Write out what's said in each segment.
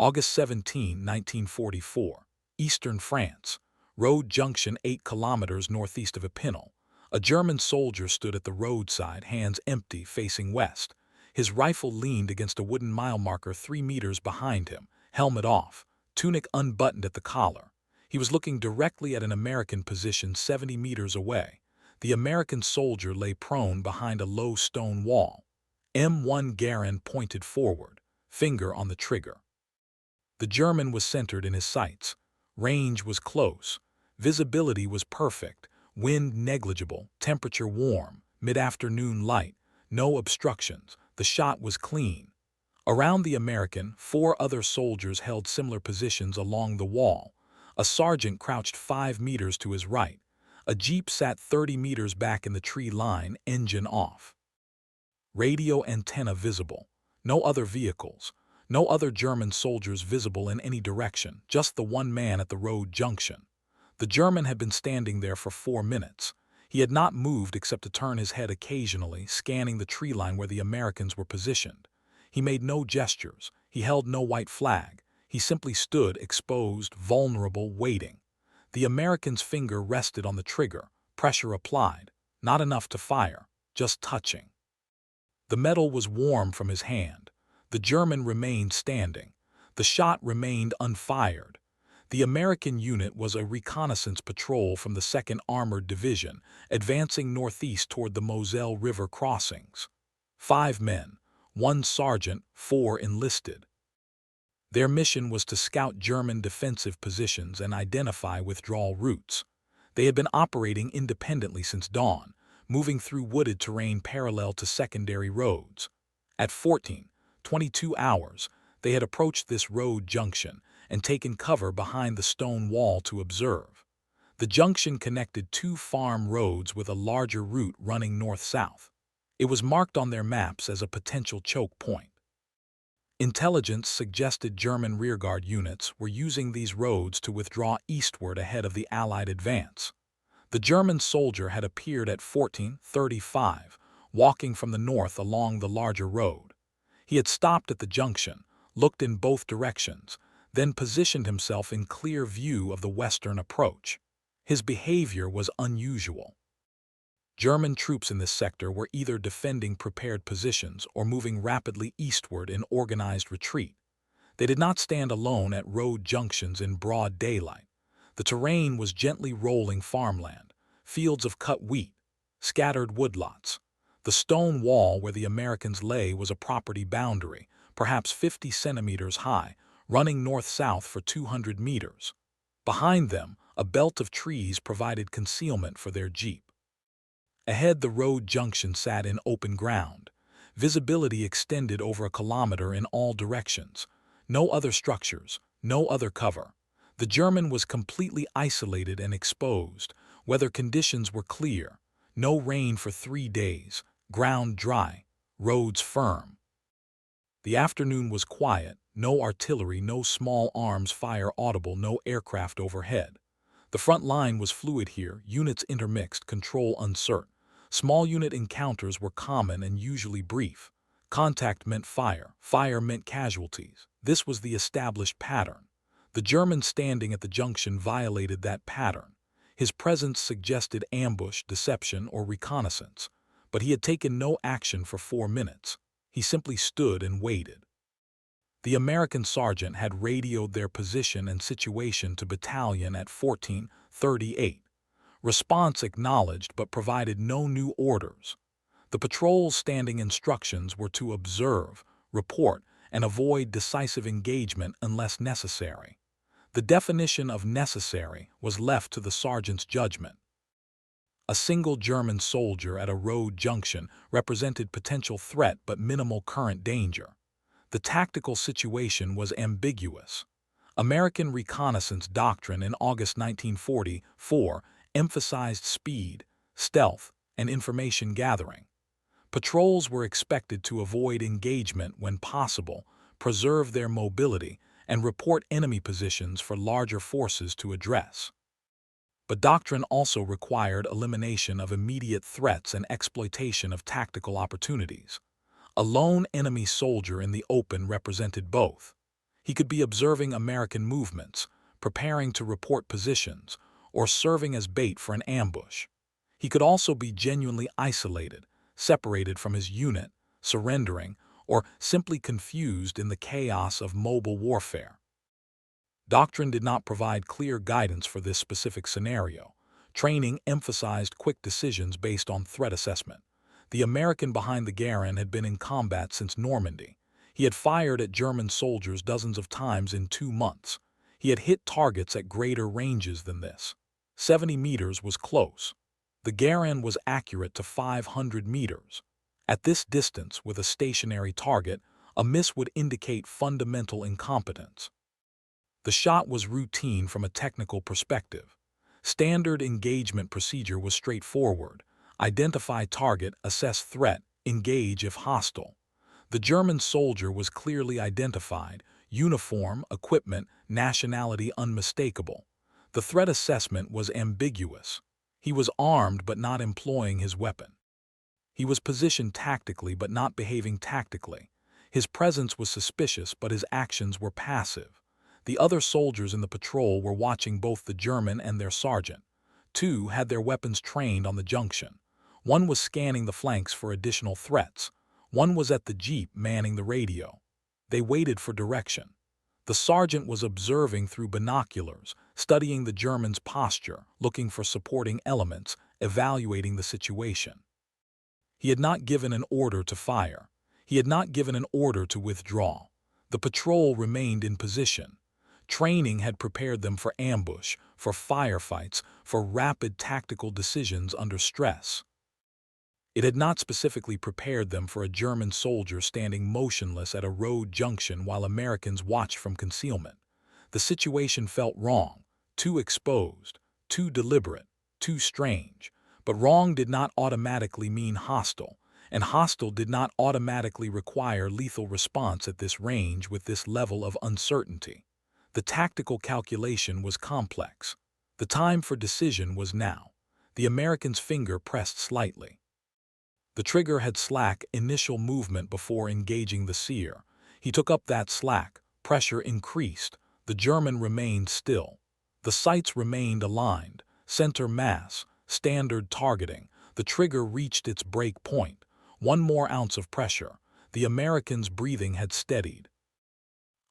August 17, 1944, Eastern France. Road junction 8 kilometers northeast of Épinal. A German soldier stood at the roadside, hands empty, facing west. His rifle leaned against a wooden mile marker 3 meters behind him, helmet off, tunic unbuttoned at the collar. He was looking directly at an American position 70 meters away. The American soldier lay prone behind a low stone wall. M1 Garand pointed forward, finger on the trigger. The German was centered in his sights. Range was close. Visibility was perfect. Wind negligible. Temperature warm. Mid-afternoon light. No obstructions. The shot was clean. Around the American, 4 other soldiers held similar positions along the wall. A sergeant crouched 5 meters to his right. A jeep sat 30 meters back in the tree line, engine off. Radio antenna visible. No other vehicles. No other German soldiers visible in any direction, just the one man at the road junction. The German had been standing there for 4 minutes. He had not moved except to turn his head occasionally, scanning the tree line where the Americans were positioned. He made no gestures. He held no white flag. He simply stood, exposed, vulnerable, waiting. The American's finger rested on the trigger, pressure applied. Not enough to fire, just touching. The metal was warm from his hand. The German remained standing. The shot remained unfired. The American unit was a reconnaissance patrol from the 2nd Armored Division, advancing northeast toward the Moselle River crossings. 5 men, 1 sergeant, 4 enlisted. Their mission was to scout German defensive positions and identify withdrawal routes. They had been operating independently since dawn, moving through wooded terrain parallel to secondary roads. At 22 hours, they had approached this road junction and taken cover behind the stone wall to observe. The junction connected 2 farm roads with a larger route running north-south. It was marked on their maps as a potential choke point. Intelligence suggested German rearguard units were using these roads to withdraw eastward ahead of the Allied advance. The German soldier had appeared at 14:35, walking from the north along the larger road. He had stopped at the junction, looked in both directions, then positioned himself in clear view of the western approach. His behavior was unusual. German troops in this sector were either defending prepared positions or moving rapidly eastward in organized retreat. They did not stand alone at road junctions in broad daylight. The terrain was gently rolling farmland, fields of cut wheat, scattered woodlots. The stone wall where the Americans lay was a property boundary, perhaps 50 centimeters high, running north-south for 200 meters. Behind them, a belt of trees provided concealment for their jeep. Ahead, the road junction sat in open ground. Visibility extended over a kilometer in all directions. No other structures, no other cover. The German was completely isolated and exposed. Weather conditions were clear. No rain for 3 days. Ground dry, roads firm. The afternoon was quiet, no artillery, no small arms fire audible, no aircraft overhead. The front line was fluid here, units intermixed, control uncertain. Small unit encounters were common and usually brief. Contact meant fire, fire meant casualties. This was the established pattern. The German standing at the junction violated that pattern. His presence suggested ambush, deception, or reconnaissance. But he had taken no action for 4 minutes. He simply stood and waited. The American sergeant had radioed their position and situation to battalion at 14:38. Response acknowledged but provided no new orders. The patrol's standing instructions were to observe, report, and avoid decisive engagement unless necessary. The definition of necessary was left to the sergeant's judgment. A single German soldier at a road junction represented potential threat but minimal current danger. The tactical situation was ambiguous. American reconnaissance doctrine in August 1944 emphasized speed, stealth, and information gathering. Patrols were expected to avoid engagement when possible, preserve their mobility, and report enemy positions for larger forces to address. But doctrine also required elimination of immediate threats and exploitation of tactical opportunities. A lone enemy soldier in the open represented both. He could be observing American movements, preparing to report positions, or serving as bait for an ambush. He could also be genuinely isolated, separated from his unit, surrendering, or simply confused in the chaos of mobile warfare. Doctrine did not provide clear guidance for this specific scenario. Training emphasized quick decisions based on threat assessment. The American behind the Garand had been in combat since Normandy. He had fired at German soldiers dozens of times in 2 months. He had hit targets at greater ranges than this. 70 meters was close. The Garand was accurate to 500 meters. At this distance, with a stationary target, a miss would indicate fundamental incompetence. The shot was routine from a technical perspective. Standard engagement procedure was straightforward. Identify target, assess threat, engage if hostile. The German soldier was clearly identified, uniform, equipment, nationality unmistakable. The threat assessment was ambiguous. He was armed but not employing his weapon. He was positioned tactically but not behaving tactically. His presence was suspicious but his actions were passive. The other soldiers in the patrol were watching both the German and their sergeant. 2 had their weapons trained on the junction. 1 was scanning the flanks for additional threats. 1 was at the jeep manning the radio. They waited for direction. The sergeant was observing through binoculars, studying the German's posture, looking for supporting elements, evaluating the situation. He had not given an order to fire. He had not given an order to withdraw. The patrol remained in position. Training had prepared them for ambush, for firefights, for rapid tactical decisions under stress. It had not specifically prepared them for a German soldier standing motionless at a road junction while Americans watched from concealment. The situation felt wrong, too exposed, too deliberate, too strange. But wrong did not automatically mean hostile, and hostile did not automatically require lethal response at this range with this level of uncertainty. The tactical calculation was complex. The time for decision was now. The American's finger pressed slightly. The trigger had slack initial movement before engaging the sear. He took up that slack. Pressure increased. The German remained still. The sights remained aligned. Center mass. Standard targeting. The trigger reached its break point. 1 more ounce of pressure. The American's breathing had steadied.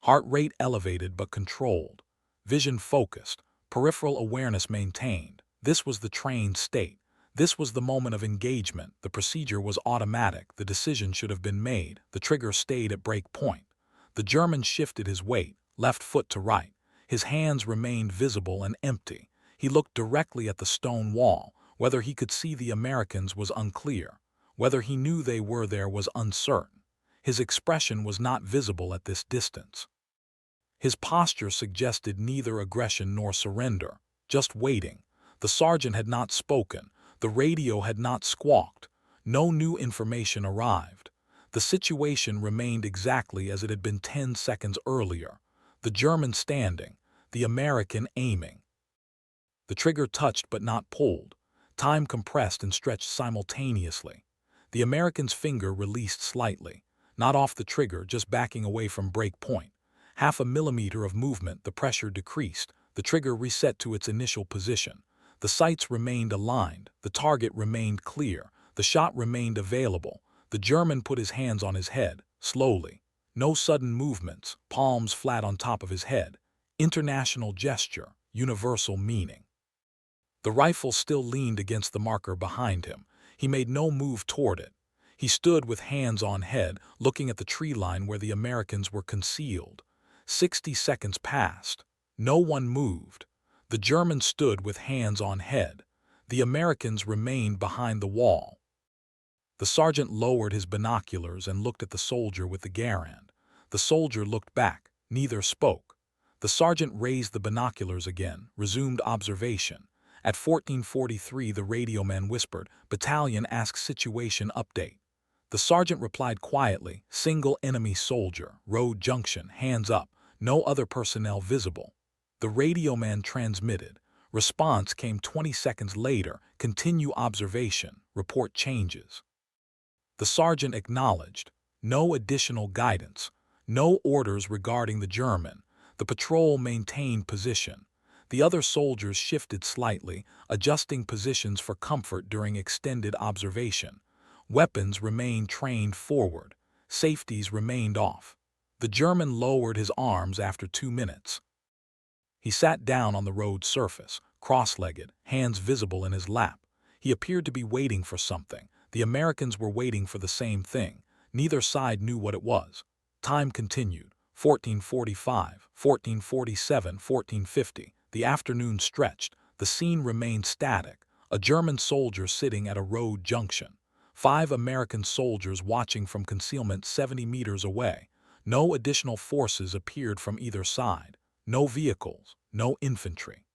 Heart rate elevated but controlled. Vision focused. Peripheral awareness maintained. This was the trained state. This was the moment of engagement. The procedure was automatic. The decision should have been made. The trigger stayed at break point. The German shifted his weight, left foot to right. His hands remained visible and empty. He looked directly at the stone wall. Whether he could see the Americans was unclear. Whether he knew they were there was uncertain. His expression was not visible at this distance. His posture suggested neither aggression nor surrender, just waiting. The sergeant had not spoken. The radio had not squawked. No new information arrived. The situation remained exactly as it had been 10 seconds earlier. The German standing, the American aiming. The trigger touched but not pulled. Time compressed and stretched simultaneously. The American's finger released slightly. Not off the trigger, just backing away from break point. 0.5 millimeter of movement, the pressure decreased. The trigger reset to its initial position. The sights remained aligned. The target remained clear. The shot remained available. The German put his hands on his head, slowly. No sudden movements, palms flat on top of his head. International gesture, universal meaning. The rifle still leaned against the marker behind him. He made no move toward it. He stood with hands on head, looking at the tree line where the Americans were concealed. 60 seconds passed. No one moved. The German stood with hands on head. The Americans remained behind the wall. The sergeant lowered his binoculars and looked at the soldier with the Garand. The soldier looked back. Neither spoke. The sergeant raised the binoculars again, resumed observation. At 14:43, the radio man whispered, "Battalion asks situation update." The sergeant replied quietly, "Single enemy soldier, road junction, hands up, no other personnel visible." The radio man transmitted. Response came 20 seconds later, continue observation, report changes. The sergeant acknowledged, no additional guidance, No orders regarding the German. The patrol maintained position. The other soldiers shifted slightly, adjusting positions for comfort during extended observation. Weapons remained trained forward. Safeties remained off. The German lowered his arms after 2 minutes. He sat down on the road surface, cross-legged, hands visible in his lap. He appeared to be waiting for something. The Americans were waiting for the same thing. Neither side knew what it was. Time continued. 14:45, 14:47, 14:50. The afternoon stretched. The scene remained static. A German soldier sitting at a road junction. 5 American soldiers watching from concealment 70 meters away. No additional forces appeared from either side. No vehicles, no infantry.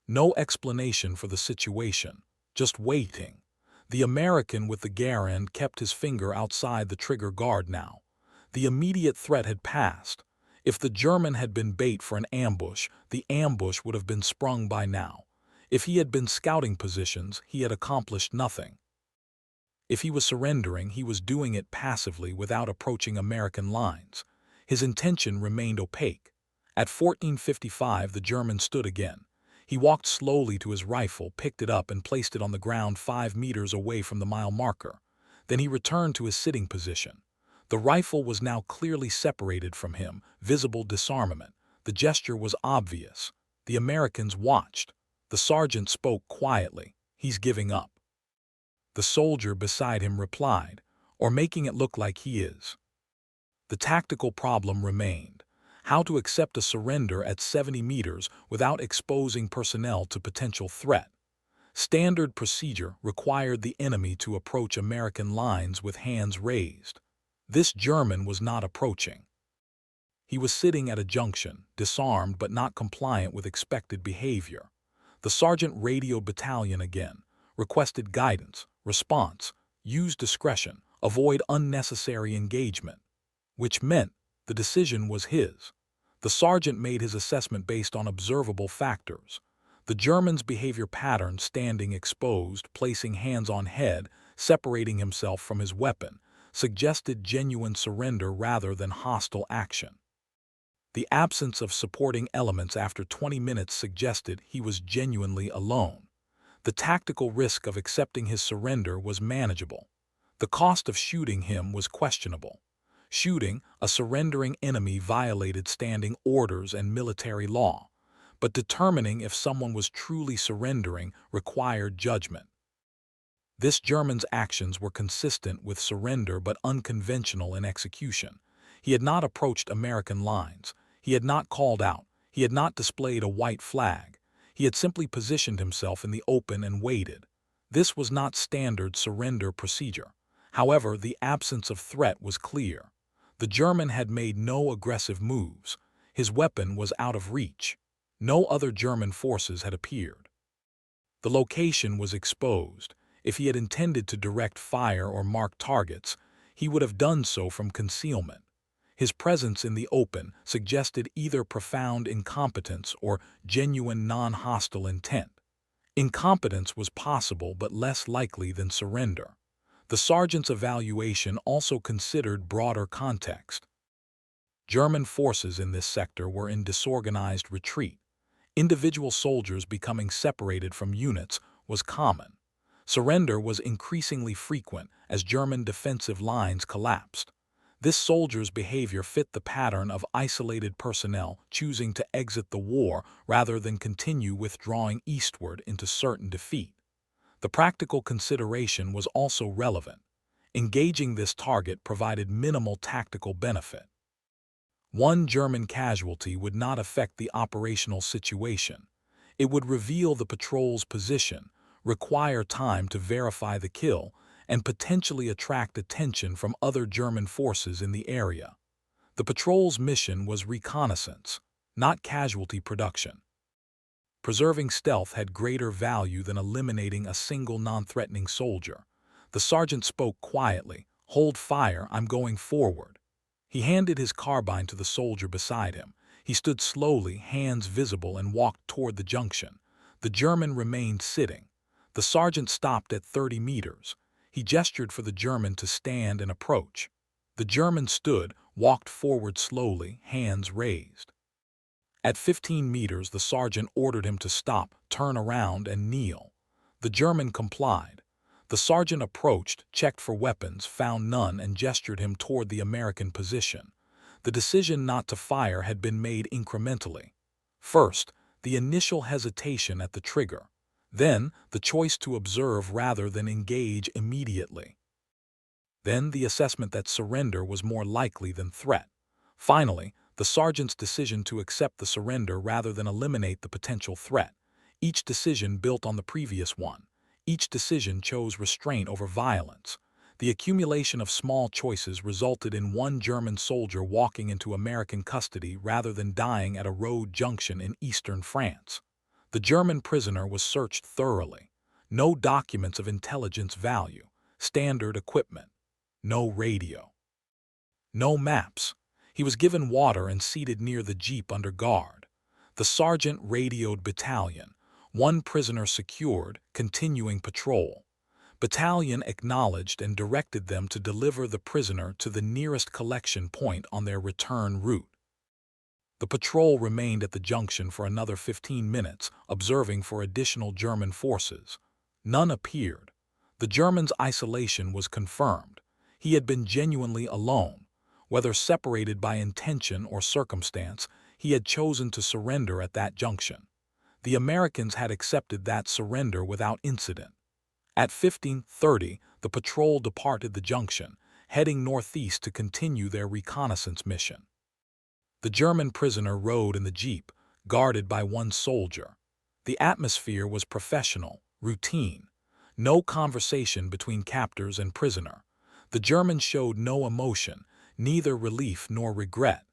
No explanation for the situation, just waiting. The American with the Garand kept his finger outside the trigger guard now. The immediate threat had passed. If the German had been bait for an ambush, the ambush would have been sprung by now. If he had been scouting positions, he had accomplished nothing. If he was surrendering, he was doing it passively without approaching American lines. His intention remained opaque. At 14:55, the German stood again. He walked slowly to his rifle, picked it up, and placed it on the ground 5 meters away from the mile marker. Then he returned to his sitting position. The rifle was now clearly separated from him, visible disarmament. The gesture was obvious. The Americans watched. The sergeant spoke quietly. "He's giving up." The soldier beside him replied, "Or making it look like he is." The tactical problem remained. How to accept a surrender at 70 meters without exposing personnel to potential threat. Standard procedure required the enemy to approach American lines with hands raised. This German was not approaching. He was sitting at a junction, disarmed but not compliant with expected behavior. The sergeant radioed battalion again, requested guidance, response, use discretion, avoid unnecessary engagement. Which meant the decision was his. The sergeant made his assessment based on observable factors. The German's behavior pattern, standing exposed, placing hands on head, separating himself from his weapon, suggested genuine surrender rather than hostile action. The absence of supporting elements after 20 minutes suggested he was genuinely alone. The tactical risk of accepting his surrender was manageable. The cost of shooting him was questionable. Shooting a surrendering enemy violated standing orders and military law, but determining if someone was truly surrendering required judgment. This German's actions were consistent with surrender but unconventional in execution. He had not approached American lines. He had not called out. He had not displayed a white flag. He had simply positioned himself in the open and waited. This was not standard surrender procedure. However, the absence of threat was clear. The German had made no aggressive moves. His weapon was out of reach. No other German forces had appeared. The location was exposed. If he had intended to direct fire or mark targets, he would have done so from concealment. His presence in the open suggested either profound incompetence or genuine non-hostile intent. Incompetence was possible but less likely than surrender. The sergeant's evaluation also considered broader context. German forces in this sector were in disorganized retreat. Individual soldiers becoming separated from units was common. Surrender was increasingly frequent as German defensive lines collapsed. This soldier's behavior fit the pattern of isolated personnel choosing to exit the war rather than continue withdrawing eastward into certain defeat. The practical consideration was also relevant. Engaging this target provided minimal tactical benefit. One German casualty would not affect the operational situation. It would reveal the patrol's position, require time to verify the kill, and potentially attract attention from other German forces in the area. The patrol's mission was reconnaissance, not casualty production. Preserving stealth had greater value than eliminating a single non-threatening soldier. The sergeant spoke quietly, "Hold fire, I'm going forward." He handed his carbine to the soldier beside him. He stood slowly, hands visible, and walked toward the junction. The German remained sitting. The sergeant stopped at 30 meters. He gestured for the German to stand and approach. The German stood, walked forward slowly, hands raised. At 15 meters, the sergeant ordered him to stop, turn around, and kneel. The German complied. The sergeant approached, checked for weapons, found none, and gestured him toward the American position. The decision not to fire had been made incrementally. First, the initial hesitation at the trigger. Then, the choice to observe rather than engage immediately. Then, the assessment that surrender was more likely than threat. Finally, the sergeant's decision to accept the surrender rather than eliminate the potential threat. Each decision built on the previous one. Each decision chose restraint over violence. The accumulation of small choices resulted in one German soldier walking into American custody rather than dying at a road junction in eastern France. The German prisoner was searched thoroughly. No documents of intelligence value, standard equipment, no radio, no maps. He was given water and seated near the jeep under guard. The sergeant radioed battalion. One prisoner secured, continuing patrol. Battalion acknowledged and directed them to deliver the prisoner to the nearest collection point on their return route. The patrol remained at the junction for another 15 minutes, observing for additional German forces. None appeared. The German's isolation was confirmed. He had been genuinely alone. Whether separated by intention or circumstance, he had chosen to surrender at that junction. The Americans had accepted that surrender without incident. At 15:30, the patrol departed the junction, heading northeast to continue their reconnaissance mission. The German prisoner rode in the jeep, guarded by one soldier. The atmosphere was professional, routine. No conversation between captors and prisoner. The German showed no emotion, neither relief nor regret.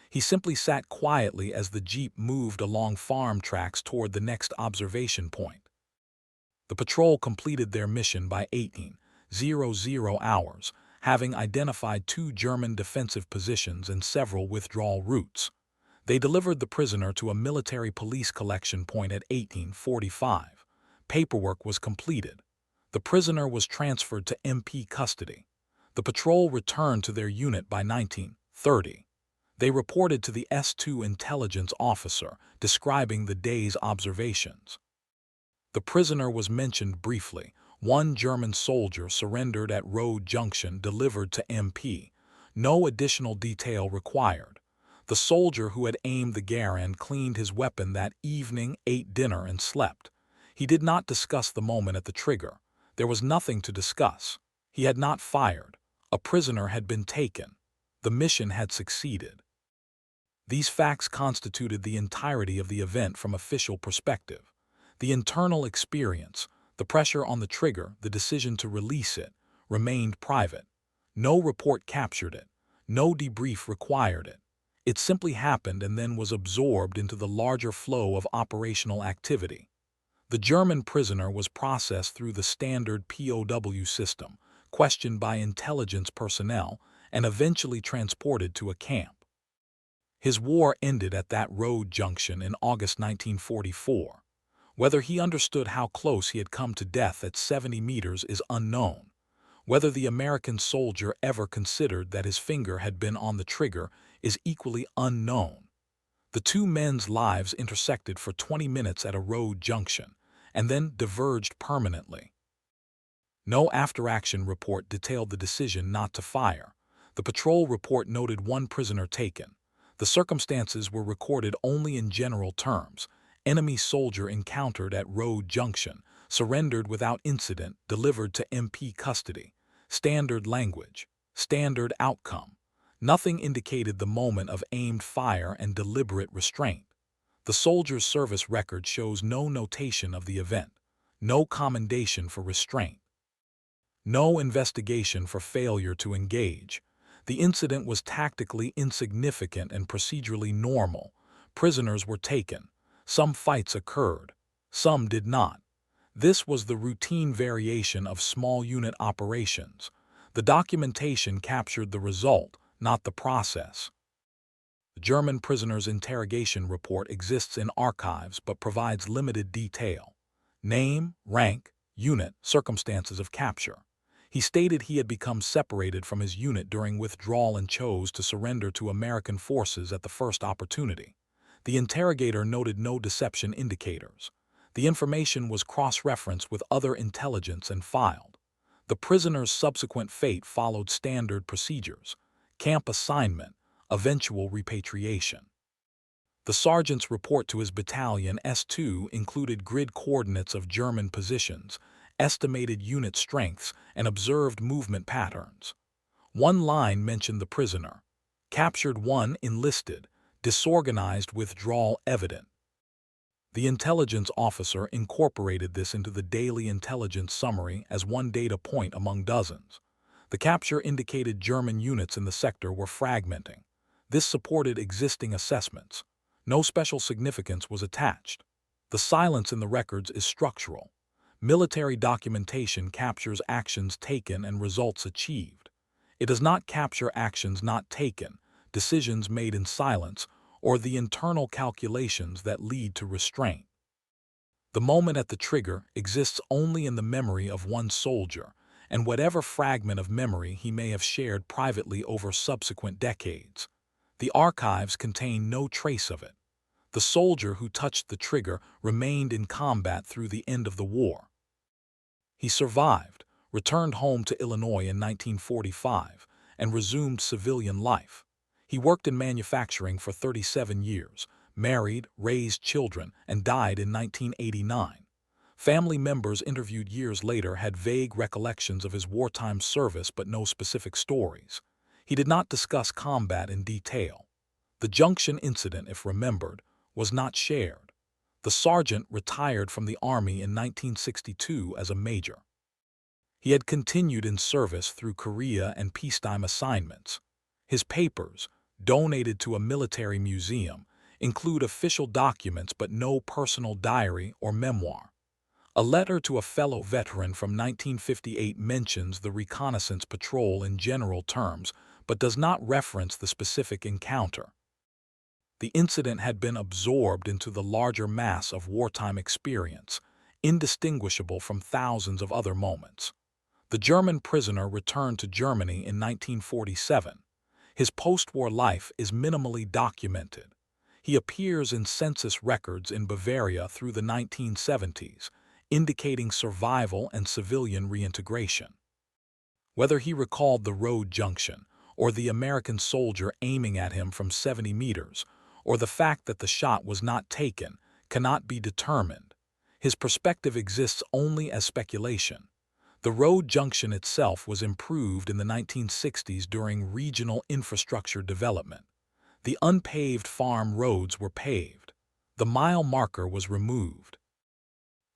He simply sat quietly as the jeep moved along farm tracks toward the next observation point. The patrol completed their mission by 18:00 hours, having identified 2 German defensive positions and several withdrawal routes. They delivered the prisoner to a military police collection point at 18:45. Paperwork was completed. The prisoner was transferred to MP custody. The patrol returned to their unit by 19:30. They reported to the S2 intelligence officer, describing the day's observations. The prisoner was mentioned briefly. One German soldier surrendered at road junction, delivered to MP. No additional detail required. The soldier who had aimed the Garand cleaned his weapon that evening, ate dinner, and slept. He did not discuss the moment at the trigger. There was nothing to discuss. He had not fired. A prisoner had been taken. The mission had succeeded. These facts constituted the entirety of the event from official perspective. The internal experience, the pressure on the trigger, the decision to release it, remained private. No report captured it. No debrief required it. It simply happened and then was absorbed into the larger flow of operational activity. The German prisoner was processed through the standard POW system, questioned by intelligence personnel, and eventually transported to a camp. His war ended at that road junction in August 1944. Whether he understood how close he had come to death at 70 meters is unknown. Whether the American soldier ever considered that his finger had been on the trigger is equally unknown. The 2 men's lives intersected for 20 minutes at a road junction, and then diverged permanently. No after-action report detailed the decision not to fire. The patrol report noted 1 prisoner taken. The circumstances were recorded only in general terms. Enemy soldier encountered at road junction, surrendered without incident, delivered to MP custody. Standard language, standard outcome. Nothing indicated the moment of aimed fire and deliberate restraint. The soldier's service record shows no notation of the event, no commendation for restraint, no investigation for failure to engage. The incident was tactically insignificant and procedurally normal. Prisoners were taken. Some fights occurred. Some did not. This was the routine variation of small unit operations. The documentation captured the result, not the process. The German prisoner's interrogation report exists in archives but provides limited detail. Name, rank, unit, circumstances of capture. He stated he had become separated from his unit during withdrawal and chose to surrender to American forces at the first opportunity. The interrogator noted no deception indicators. The information was cross-referenced with other intelligence and filed. The prisoner's subsequent fate followed standard procedures: camp assignment, eventual repatriation. The sergeant's report to his battalion S2 included grid coordinates of German positions, estimated unit strengths, and observed movement patterns. One line mentioned the prisoner: captured 1 enlisted, disorganized withdrawal evident. The intelligence officer incorporated this into the daily intelligence summary as one data point among dozens. The capture indicated German units in the sector were fragmenting. This supported existing assessments. No special significance was attached. The silence in the records is structural. Military documentation captures actions taken and results achieved. It does not capture actions not taken, decisions made in silence, or the internal calculations that lead to restraint. The moment at the trigger exists only in the memory of one soldier, and whatever fragment of memory he may have shared privately over subsequent decades. The archives contain no trace of it. The soldier who touched the trigger remained in combat through the end of the war. He survived, returned home to Illinois in 1945, and resumed civilian life. He worked in manufacturing for 37 years, married, raised children, and died in 1989. Family members interviewed years later had vague recollections of his wartime service but no specific stories. He did not discuss combat in detail. The Junction incident, if remembered, was not shared. The sergeant retired from the Army in 1962 as a major. He had continued in service through Korea and peacetime assignments. His papers, donated to a military museum, include official documents but no personal diary or memoir. A letter to a fellow veteran from 1958 mentions the reconnaissance patrol in general terms but does not reference the specific encounter. The incident had been absorbed into the larger mass of wartime experience, indistinguishable from thousands of other moments. The German prisoner returned to Germany in 1947. His post-war life is minimally documented. He appears in census records in Bavaria through the 1970s, indicating survival and civilian reintegration. Whether he recalled the road junction, or the American soldier aiming at him from 70 meters, or the fact that the shot was not taken, cannot be determined. His perspective exists only as speculation. The road junction itself was improved in the 1960s during regional infrastructure development. The unpaved farm roads were paved. The mile marker was removed.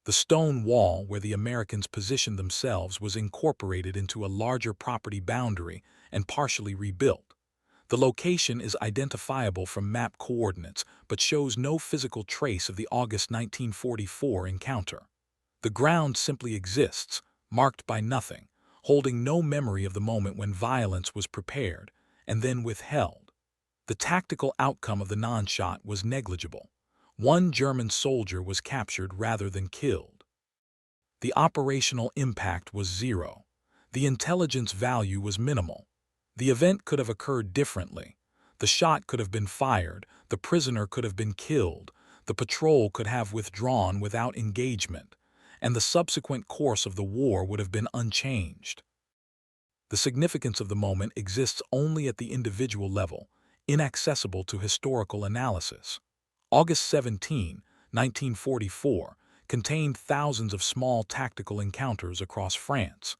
The stone wall where the Americans positioned themselves was incorporated into a larger property boundary and partially rebuilt. The location is identifiable from map coordinates but shows no physical trace of the August 1944 encounter. The ground simply exists, marked by nothing, holding no memory of the moment when violence was prepared and then withheld. The tactical outcome of the non-shot was negligible. One German soldier was captured rather than killed. The operational impact was zero. The intelligence value was minimal. The event could have occurred differently. The shot could have been fired, the prisoner could have been killed, the patrol could have withdrawn without engagement, and the subsequent course of the war would have been unchanged. The significance of the moment exists only at the individual level, inaccessible to historical analysis. August 17, 1944, contained thousands of small tactical encounters across France.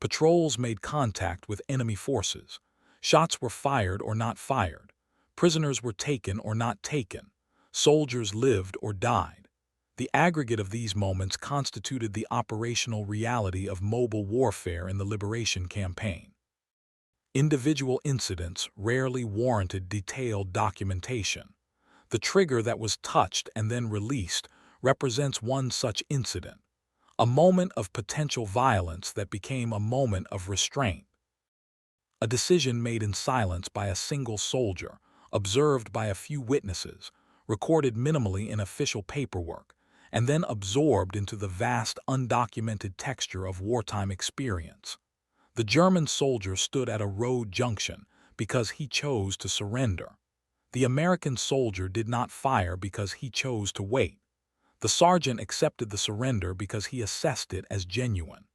Patrols made contact with enemy forces. Shots were fired or not fired. Prisoners were taken or not taken. Soldiers lived or died. The aggregate of these moments constituted the operational reality of mobile warfare in the Liberation Campaign. Individual incidents rarely warranted detailed documentation. The trigger that was touched and then released represents one such incident, a moment of potential violence that became a moment of restraint. A decision made in silence by a single soldier, observed by a few witnesses, recorded minimally in official paperwork, and then absorbed into the vast undocumented texture of wartime experience. The German soldier stood at a road junction because he chose to surrender. The American soldier did not fire because he chose to wait. The sergeant accepted the surrender because he assessed it as genuine.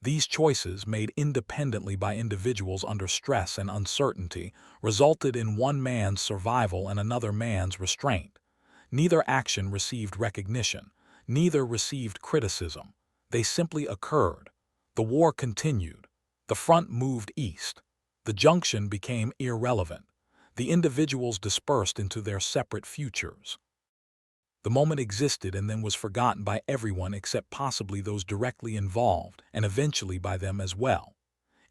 These choices, made independently by individuals under stress and uncertainty, resulted in one man's survival and another man's restraint. Neither action received recognition, neither received criticism. They simply occurred. The war continued. The front moved east. The junction became irrelevant. The individuals dispersed into their separate futures. The moment existed and then was forgotten by everyone except possibly those directly involved, and eventually by them as well.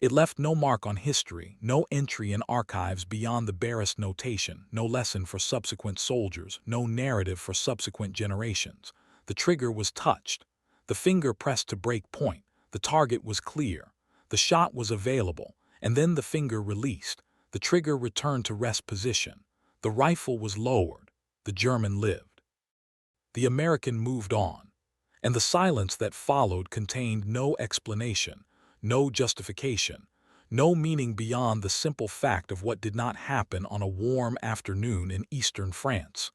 It left no mark on history, no entry in archives beyond the barest notation, no lesson for subsequent soldiers, no narrative for subsequent generations. The trigger was touched. The finger pressed to break point. The target was clear. The shot was available, and then the finger released. The trigger returned to rest position. The rifle was lowered. The German lived. The American moved on, and the silence that followed contained no explanation, no justification, no meaning beyond the simple fact of what did not happen on a warm afternoon in eastern France.